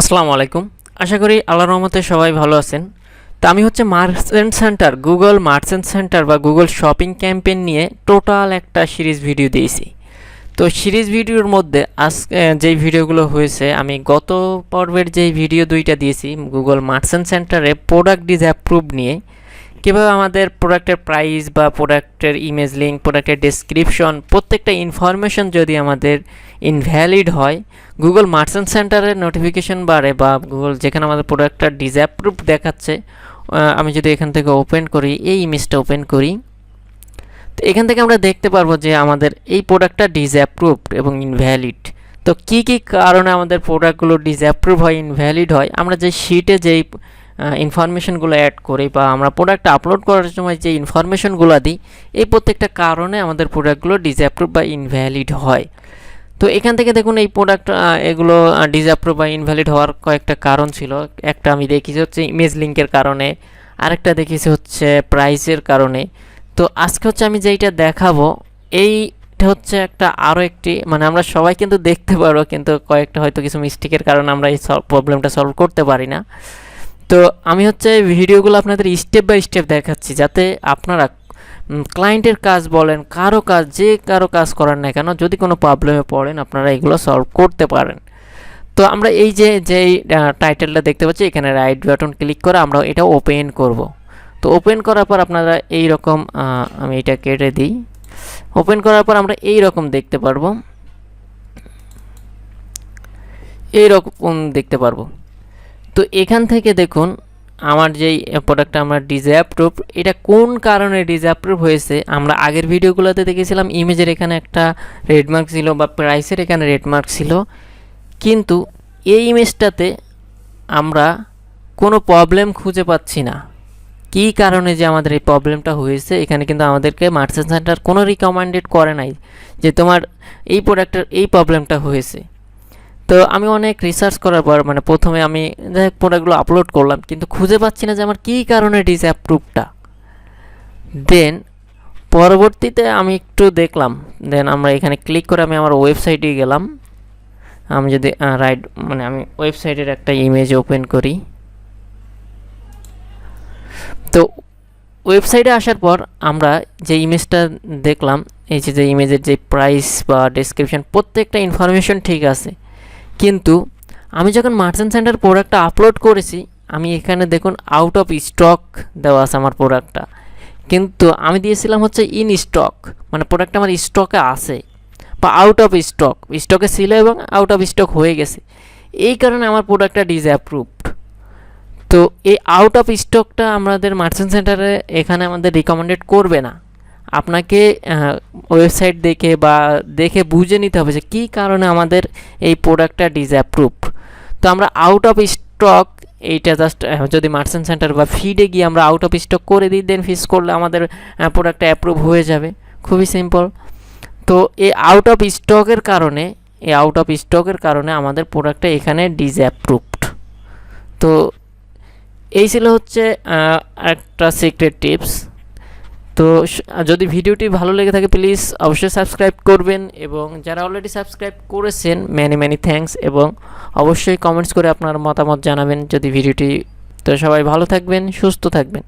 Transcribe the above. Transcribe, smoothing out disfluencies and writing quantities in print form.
আসসালামু আলাইকুম। আশা করি আল্লাহর রহমতে সবাই ভালো আছেন। তো আমি হচ্ছে merchant centre, Google merchant centre বা গুগল শপিং ক্যাম্পেইন নিয়ে টোটাল একটা সিরিজ ভিডিও দিয়েছি। তো সিরিজ ভিডিওর মধ্যে আজকে যেই ভিডিওগুলো হয়েছে, আমি গত পর্বের যেই ভিডিও দুইটা দিয়েছি গুগল মার্চেন্ট সেন্টারে প্রোডাক্ট ডিসঅ্যাপ্রুভ নিয়ে, কীভাবে আমাদের প্রোডাক্টের প্রাইস বা প্রোডাক্টের ইমেজ লিঙ্ক, প্রোডাক্টের ডেসক্রিপশন, প্রত্যেকটা ইনফরমেশন যদি আমাদের ইনভ্যালিড হয়, গুগল মার্চেন্ট সেন্টারের নোটিফিকেশন বারে বা গুগল যেখানে আমাদের প্রোডাক্টটা ডিসঅ্যাপ্রুভ দেখাচ্ছে, আমি যদি এখান থেকে ওপেন করি, এই ইমেজটা ওপেন করি, তো এখান থেকে আমরা দেখতে পারবো যে আমাদের এই প্রোডাক্টটা ডিসঅ্যাপ্রুভড এবং ইনভ্যালিড। তো কী কী কারণে আমাদের প্রোডাক্টগুলো ডিসঅ্যাপ্রুভ হয়, ইনভ্যালিড হয়, আমরা যে শিটে যেই ইনফরমেশনগুলো অ্যাড করি বা আমরা প্রোডাক্ট আপলোড করার সময় যে ইনফরমেশনগুলো দিই, এই প্রত্যেকটা কারণে আমাদের প্রোডাক্টগুলো ডিসঅ্যাপ্রুভ বা ইনভ্যালিড হয়। তো এখান থেকে দেখুন এই প্রোডাক্ট এগুলো ডিসঅ্যাপ্রুভ বা ইনভ্যালিড হওয়ার কয়েকটা কারণ ছিল। একটা আমি দেখিয়েছি হচ্ছে ইমেজ লিঙ্কের কারণে, আরেকটা দেখিয়েছি হচ্ছে প্রাইসের কারণে। তো আজকে হচ্ছে আমি যেইটা দেখাবো, এইটা হচ্ছে একটা আরও একটি, মানে আমরা সবাই কিন্তু দেখতে পারো, কিন্তু কয়েকটা হয়তো কিছু মিস্টেকের কারণে আমরা এই প্রবলেমটা সলভ করতে পারি না। তো আমি হচ্ছে ভিডিওগুলো আপনাদের স্টেপ বাই স্টেপ দেখাচ্ছি, যাতে আপনারা ক্লায়েন্টের কাজ বলেন, কারো কাজ, যে কারো কাজ করার না কেন, যদি কোনো প্রবলেমে পড়েন আপনারা এগুলো সলভ করতে পারেন। তো আমরা এই যেই টাইটেলটা দেখতে পাচ্ছি, এখানে রাইট বাটন ক্লিক করে আমরা এটা ওপেন করব। তো ওপেন করার পর আপনারা এই রকম, আমি এটা কেটে দিই, ওপেন করার পর আমরা এই রকম দেখতে পারবো, এই রকম দেখতে পারবো। তো এখান থেকে দেখুন আমার যেই প্রোডাক্টটা আমরা ডিসঅ্যাপ্রুভ, এটা কোন কারণে ডিসঅ্যাপ্রুভ হয়েছে। আমরা আগের ভিডিওগুলোতে দেখেছিলাম ইমেজের এখানে একটা রেডমার্ক ছিল বা প্রাইসের এখানে রেডমার্ক ছিল, কিন্তু এই ইমেজটাতে আমরা কোনো প্রবলেম খুঁজে পাচ্ছি না। কী কারণে যে আমাদের এই প্রবলেমটা হয়েছে, এখানে কিন্তু আমাদেরকে মার্চেন্ট সেন্টার কোনো রিকমেন্ডেড করে নাই যে তোমার এই প্রোডাক্টের এই প্রবলেমটা হয়েছে। তো আমি অনেক রিসার্চ করার পর, মানে প্রথমে আমি যাই প্রোডাক্টগুলো আপলোড করলাম, কিন্তু খুঁজে পাচ্ছি না যে আমার কী কারণে ডিসঅ্যাপ্রুভটা। দেন পরবর্তীতে আমি একটু দেখলাম, দেন আমরা এখানে ক্লিক করে আমি আমার ওয়েবসাইটে গেলাম। আমি যদি মানে আমি ওয়েবসাইটের একটা ইমেজ ওপেন করি, তো ওয়েবসাইটে আসার পর আমরা যে ইমেজটা দেখলাম, এই যে ইমেজের যে প্রাইস বা ডেসক্রিপশন, প্রত্যেকটা ইনফরমেশন ঠিক আছে, কিন্তু আমি যখন মার্চেন্ট সেন্টার প্রোডাক্টটা আপলোড করেছি, আমি এখানে দেখুন আউট অফ স্টক দেওয়া আছে আমার প্রোডাক্টটা, কিন্তু আমি দিয়েছিলাম হচ্ছে ইন স্টক, মানে প্রোডাক্টটা আমার স্টকে আছে, বা আউট অফ স্টক, স্টকে ছিল এবং আউট অফ স্টক হয়ে গেছে, এই কারণে আমার প্রোডাক্টটা ডিসঅ্যাপ্রুভড। তো এই আউট অফ স্টকটা আমাদের মার্চেন্ট সেন্টারে এখানে আমাদের রিকমেন্ডেড করবে না। আপনাকে ওয়েবসাইট দেখে বা দেখে বুঝে নিতে হবে যে কী কারণে আমাদের এই প্রোডাক্টটা ডিসঅ্যাপ্রুভ। তো আমরা আউট অফ স্টক, এইটা জাস্ট যদি মার্চেন্ট সেন্টার বা ফিডে গিয়ে আমরা আউট অফ স্টক করে দিই, দেন ফিক্স করলে আমাদের প্রোডাক্টটা অ্যাপ্রুভ হয়ে যাবে, খুবই সিম্পল। তো এই আউট অফ স্টকের কারণে আমাদের প্রোডাক্টটা এখানে ডিসঅ্যাপ্রুভড। তো এই ছিল হচ্ছে একটা সিক্রেট টিপস। তো যদি ভিডিওটি ভালো লেগে থাকে প্লিজ অবশ্যই সাবস্ক্রাইব করবেন, এবং যারা অলরেডি সাবস্ক্রাইব করেছেন ম্যানি থ্যাঙ্কস, এবং অবশ্যই কমেন্টস করে আপনার মতামত জানাবেন যদি ভিডিওটি। তো সবাই ভালো থাকবেন, সুস্থ থাকবেন।